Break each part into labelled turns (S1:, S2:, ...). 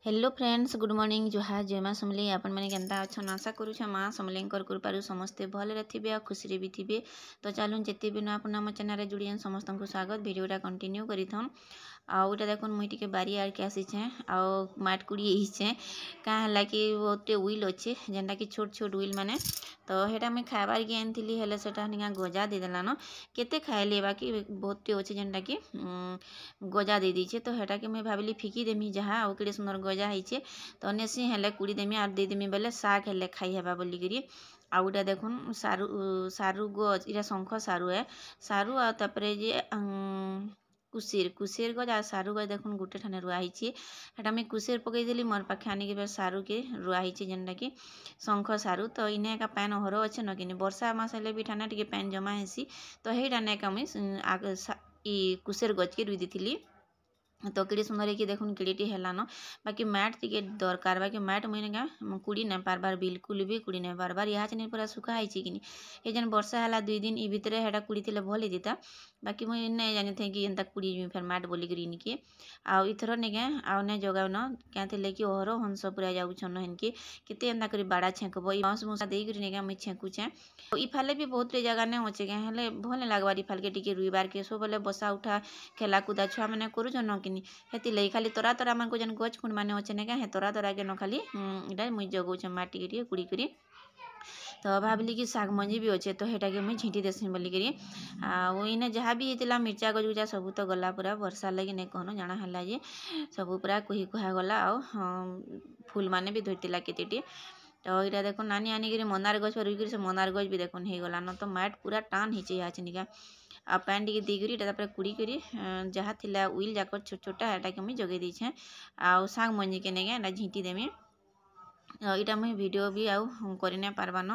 S1: Hello friends, good morning. जुहार जय माँ समलेई। आपण मैंने केन्ता अच्छन आशा करूँ माँ समलेईंकर कृपारू समस्ते भले थे आ खुशी भी थे। तो चलूँ जिते भी नुआ आम चैनल जुड़े समस्त को स्वागत। वीडियोटा कंटिन्यू करिथन। आउटा देखुन मुई टिके बारी आड़के आसीचे आउ माट कुड़ी हिचे क्या है कि गोटे उइल अच्छे जेनटा कि छोट छोट उइल माने तो हेटा मुई खाइबार के आनी हेले सेटा निका गजा देदेला न केते खाइली बाकी बहुतटे अच्छे जेनटा कि गजा दे दीचे तो हेटा के मुई भाविली फिकी देमी जहाँ आउ केड़े सुंदर गजा होइचे तो नेसी हेले कुड़ी देमी आर दे देमी बेले साग हेले खाई हेबा बोलिकरी। आउटा देखुन सारू सारू गज इरा शंख सारू है सारू आ तापरे जे कुसीर गज आ सारू गज देखुन गुटे ठाने रुआ हिची हेटा मुई कुसीर पकईदेली मोर पाखे आनिक सारू के रुआ हिची जेनटा कि शंख सारू तो इने एका पैन हर अच्छे न कि वर्षा मास हेले भी ठाने टिके पैन जमा हेसी तो हेटा नेका मुई कुसीर गज के रुई देथिली। तो किड़ी सुंदर कि देखुन किड़ीटी हेलान बाकी मैट टिके दरकार बाकी मैट मुई ना कुड़ी नहीं पारबार बिल्कुल भी कुड़ी नहीं पारबार यहाँ चेन पूरा सुखा होती कि ये जन वर्षा है 2 दिन इ भितर हेटा कुड़ी थे भल देता बाकी मुई नहीं जानी थे कि एंता कुड़ी फिर मैट बोलिकी इनके आउ इथर निके आउ नहीं जगाउन क्या कि ओहर हंस पूरा जाऊन हेनके केते एंता करी बाड़ा छेकब बाउंस मूसा देकर निके मुई छेकुचे इफाले भी बहुत जगह नहीं अच्छे क्या हेले भल नहीं लगबार इफाल के टिके रुइबार के सब बेले बसा उठा खेला कूदा छुआ मैंने करूछन कि हेती लई खाली तोरा तोरा मान को जन गच खुण माने अच्छे नहीं क्या तोरा तोरा के न खाली इटा मुई जगौछे माटी के कुड़ी करी तो भाविली कि साग मंजी भी अच्छे तो हेटा के मुई झींटी देसी बोलिकी आईने जहाँ भी होता मिर्चा गजुजा सब तो गला पूरा वर्षा लगी नहीं कहन जाना है जे सब पूरा कुही कुहा गला आ फूल माने भी धरती केतेटी तो यहाँ देखो नानी आनिक मंदार गछ रुईक से मंदार गछ भी देखुन हो गलान तो मैट पूरा टान हिचे यहाँ चिनिका आ पैन टी देकर कुड़ी करी जहाँ थिला उइल जाक छोट छोटा हेटा के मुई जगै देछे आउ साग मंजी के नेगे झींटी देमी इटा मुई वीडियो भी आउ करि नहीं पारबान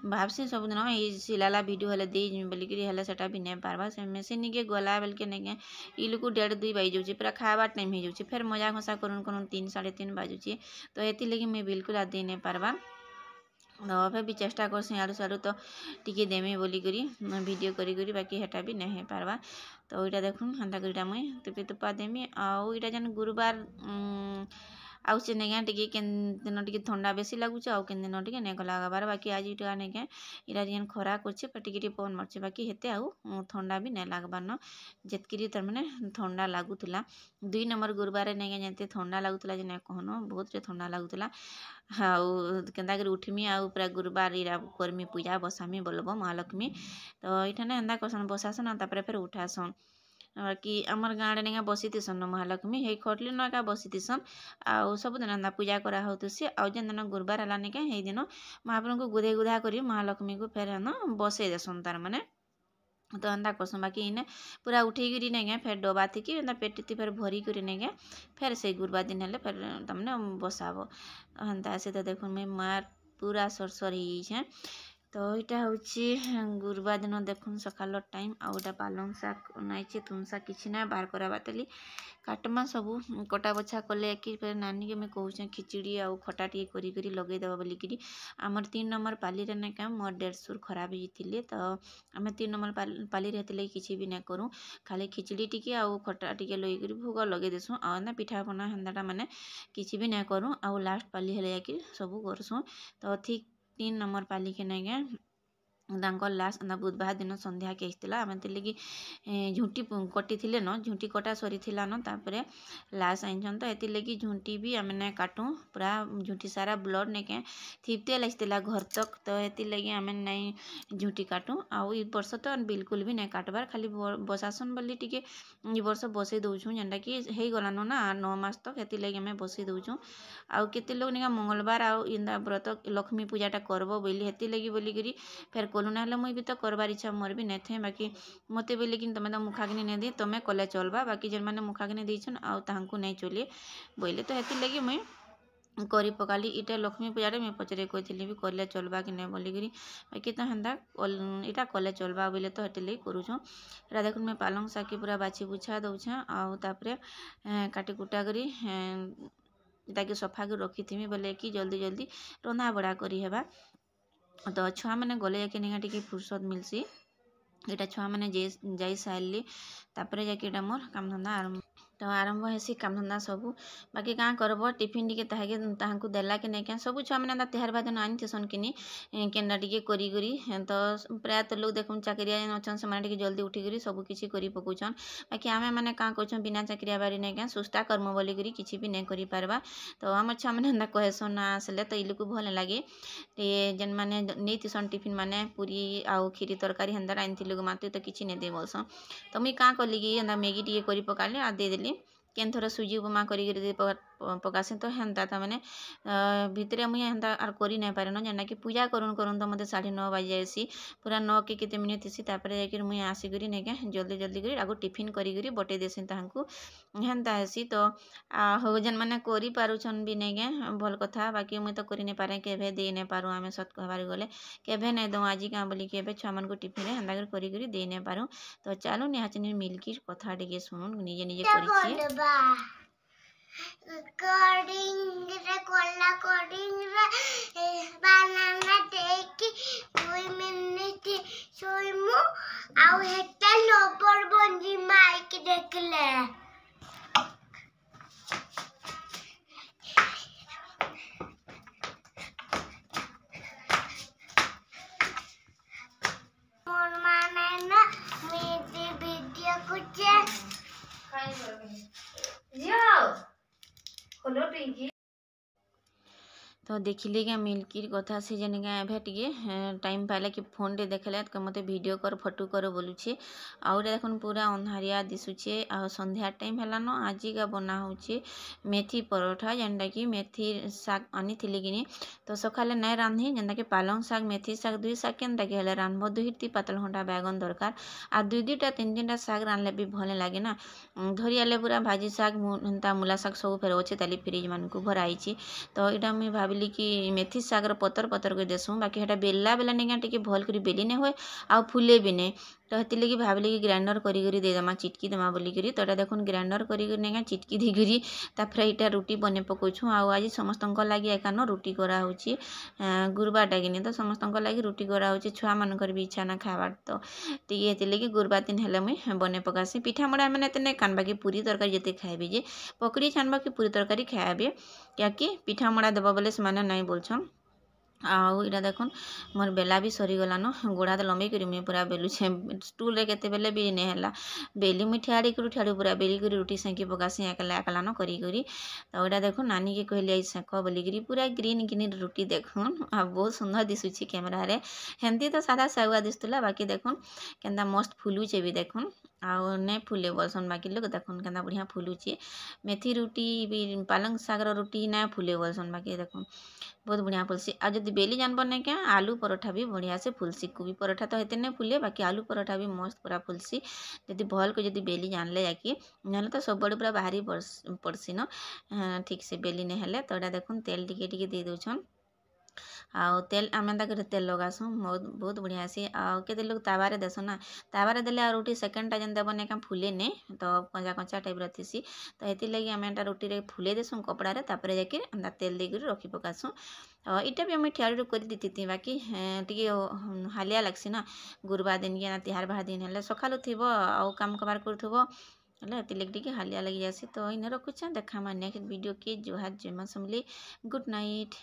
S1: भावसी सबुदिन ये सिलाला वीडियो हेले दे बोलिकी हेले सेटा भी नहीं पारबा से मेसीन के गला बेल के नेगे इलुकु 1:30-2 बाजी जाऊँगी पूरा खावा टाइम हो जाऊँगी फिर मजा घसा करुन करुन 3-3:30 बाजुची तो ये लगी मुई बिल्कुल आ दे नहीं पारबा फिर भी चेष्टा करसी आड़ू साड़ू तो टिके देमी बोलिकी वीडियो करी बाकी हेटा भी नहीं पारबा तो यहाँ देखुन हेन्ता करीटा मुई तुपी तुपा देमी आउ इटा जन गुरुबार आउ से नेगा टिके केन दिन टिके ठंडा बेसी लगुच आउ केन दिन टिके नेक लगाबार बाकी आज इटा नेके इरा जेन खरा करछे टिके पवन मारछे बाकी हेते आउ ठंडा भी नहीं लागबार जेतकी तर माने ठंडा लागुतला 2 नंबर गुरुबार नेगे जेते ठंडा लागुतला जे नहीं कहन बहुत ठंडा लागुतला आउ केन्ता करी उठमी आउ पूरा गुरुबार इरा करमी पूजा बसामी बोलबो महालक्ष्मी तो इठाने हेन्ता करसन बसासन तापर फिर उठासन कि आमर गाँव नेगा बसी थीसन महालक्ष्मी हे खटली नका बसी थीसन आउ सबुदिन एंता पूजा करा होतुसी आउ जेन दिन गुरुबार हला निके हे दिन महाप्रभु को गुधे गुधा करी महालक्ष्मी को फेर हेन बसे देसन तार माने तो एंता करसन बाकी इने पूरा उठेगी नेगे फिर डबा थी कि पेटी फिर भरी कर नेगे फिर से गुरुबार दिन हेले फिर तमने बसाब हेन्ता से तो देखुन मैं मार पूरा सरसर ही तो यहाँ हूँ गुरुबार दिन देखुन सकाल टाइम आउटा पालंग शाग नाइचे तुम शाग किसी ना बाहर करा बातली काटमा सबू कटा बछा कले कि नानी के मैं कहूँ खिचड़ी आउ खटा टी करी लगेदेव बोलिकी आमर 3 नंबर पाली रे क्या मोर 150 खराब होते तो आम 3 नंबर पाली रे किसी भी नहीं करूँ खाली खिचड़ी टी आउ खटा टी लगे भोग लगे देसुँ आउ पिठा पना हेन्ता मैंने किसी भी नहीं करूँ आउ लास्ट पाली हेले कि सब करसुँ तो ठीक 3 नंबर पाली के नेगे लास्ट बुधवार दिन संध्या के आसला आम लगी झुंटी कटी थे न झुंटी कटा सरी न तापर लास्ट आईन तो ये लगी झुंटी भी आम ना काटू पूरा झुंटी सारा ब्लड नेके थिपते लगा घर तक तो ये लगी आम नहीं झुंटी काटू आउ वर्ष तो बिल्कुल भी नहीं काटबार खाली बसासन बोली टिके वर्ष बसई दौछूँ जेनटा कि हो गलान ना 9 मास तक ये लगी आम बसई दौछूँ आउ केते लोग निका मंगलबार आउ इंदा व्रत लक्ष्मी पूजाटा करब बोली हेती लगी बोलिकी फिर कलु ना मुई भी तो करबार इच्छा मोर भी नहीं थे बाकी मते बोले कि तुम तो मुखाग्नि नहीं दी तुम्हें कले चलबा बाकी जेन मैंने मुखाग्नि देछन आउ ताहांकु नहीं चलिए बोले तो हेती लगी मुई करी पकाली इटा लक्ष्मी पूजा मैं पचरे कही भी कले चलबा कि नहीं बोलिकी बाकी तो हेन्ता इटा कले चलबा बोले तो हेटी लगी करूँ इटा देखुन मैं पालंग शाग के पूरा बाछी बुछा दौछे आउ तापरे काटी कुटा करी ताकि सफा कर रखी थी बोले कि जल्दी जल्दी रंधा बड़ा करी हेबा तो छुआ मैंने गले जाके निका टिके फुर्सत मिलसी इटा छुआ मैंने जाई सारली तापर जाके मोर काम धंदा आरंभ तो आरंभ हेसी काम धंदा सबू बाकी काँ करब टिफिन टिके ताहाके देला के नहीं क्या सब छुआ मैंने तेहार बाद आनीसन कि केन्दा टिके करी तो प्रायतः लोग देखुन चाकरिया अच्छन से जल्दी उठिक सब किसी करी पकाउछन बाकी आमे मैंने काँ कर बिना चाकरिया बारी नहीं क्या सुस्ता कर्म बोलिकी किसी भी नहीं करि पारबा तो आम छुआ मैंने हेन्ता कहसन ना आसले तो इलुक भल लगे जेन मैंने नहीं टिफिन माने पूरी आउ खीरी तरकारी हेन्ता रांधिलु मातु तो किसी नहीं दे बोलसन तो मुई काँ कली कि हेन्ता मैगी टिके करी पकाली आ देदेली केन थोड़ा सुजी उपमा करी पकासी तो हेन्ता मैंने भितरे मुई हेन्ता आर करी नहीं पारे न जेनटा कि पूजा करुन तो मते 9:30 बाजी जाएसी पूरा 9 के केते मिनिट थी तापर जाकर मुई आसिक नहीं क्या जल्दी जल्दी कर आगो टिफिन करी बटे देसी ताहू हेन्ता हेसी तो हो जेन मैंने करी पारुछन भी नहीं क्या भल कथा बाकी मुई तो करी नहीं पारे केभे दे नहीं पारू आमे सत कहबार गले केभे नहीं दऊँ आज क्या बोली केभे छुआ मान को टिफिन हेन्ता करी दे नहीं पारू तो चलो निहाचनी मिल्की कथा टिके शुणुन निजे निजे करिछि
S2: कोडिंग रे कोला कोडिंग रे बनाना देखी 2 मिनिट सोइमु आउ हेता लोबर बंजी माइक देखले मोर माने ना मेरी वीडियो कुछ जाओ खोलो टिंकी
S1: तो देखिले क्या मिल्की कथा से जेने क्या एभे टिके टाइम पाइला कि फोन रे देखले तो मते वीडियो कर फोटो कर बोलुछे आउ देखन पूरा अंधारिया दिसुछे आ संध्या टाइम हेला न आजी का बना होचे मेथी परोठा जेनटा कि मेथी साग आनी थिले किनी तो सकाले नहीं रांधि जेनटा कि पालंग साग मेथी साग दुई साग केनटा कि हेले रांधबो दुईटी पातल घंटा बैगन दरकार आ दुईटा तीन साग रांधले भी भले लागे ना धरी आले पूरा भाजी साग एंता मूला साग सब फेर अच्छे ताली फ्रिज मान को भराई तो यहाँ मुझे भाविली कि मेथी सागर पतर पतर कर देसुँ बाकी हेटा बेला बेला नहीं टे भल कर बेली नहीं हुए आ फुले भी नहीं तो हेती लगी भाविली कि ग्राइंडर करी देदेमा चिटकी देमा बोलिकी तो यहाँ देखुन ग्राइंडर करी चिटकी देकरी तापर यहाँ रुटी बने पकाउछुँ आज समस्त लगी एकान रुटी कराऊँगी गुरुबारटा कि तो समस्त लगी रुटी कराऊँगी छुआ मानकर भी इच्छा ना खाबार तो टी लगी गुरुबार दिन हेले मुई बने पकासी पिठा मड़ा मैंने नहीं खान बाकी पूरी तरकारी जिते खाइबे जे पकड़ी छानबा कि पूरी तरकारी खाइबे क्या कि पिठा मड़ा देवा बोले से नहीं बोलछन आउ इटा देखुन मोर बेला भी सरीगलान गोड़ हाथ लंबे कर मुझे पूरा बेलुछे स्टूल रे केते बेले भी नहीं है बेली मुई ठियाड़ी पूरा बेली कर रुटी सेंकी पकासी एकला एकलान करी तो यहाँ देखुन नानी के कहली आई सेक बोलिकी पूरा ग्रीन ग्रीन रुटी देखुन आ बहुत सुंदर दिशुची कैमेरा रे हेंती तो सादा सागुआ दिसुला बाकी देखुन केंता मस्त फुलुचे भी देखुन आउ नहीं फुले बोलसन बाकी लोग देखुन केंता बढ़िया फुलुचे मेथी रुटी भी पालंग सागर रुटी ना फुले बोलसन बाकी देखुन बहुत बढ़िया फुलसी आ जब बेली जानवर नहीं क्या आलू परोठा भी बढ़िया से फुलसी कोबी परोठा तो हेते नहीं फुले बाकी आलू परोठा भी मस्त पूरा फुलसी जब भल को जब बेली जानले जाकि ना तो सब बड़े पूरा बाहरी पड़सी न ठीक से बेली नहीं हेले तो यहाँ देखुन तेल टिके दे दौन आउ तेल आम एंता तेल लगासुँ बहुत बढ़िया से आउ केते लोग तावारे देसन ना तावारे देले आ रुटी सेकेंडटा जेन देव नहीं क्या फुले नहीं तो कंचा कंचा टाइप थीसी तो हेती लगी आम एंटा रुटी रे फुले देसुँ कपड़ा रे तापर जाकि एंता तेल देकर रखी पकासुँ इटा भी मुझे ठियाड़ी कर दी बाकी टी हालिया लगसी ना गुरुबार दिन कि तिहार बार दिन है सकालू थी आउ काम कबार करूँ हेल्ला लगे टी हालिया लगी जासी तो इन रखुचे देखा नेक्स्ट वीडियो के जुहार जय मां समली गुड नाइट।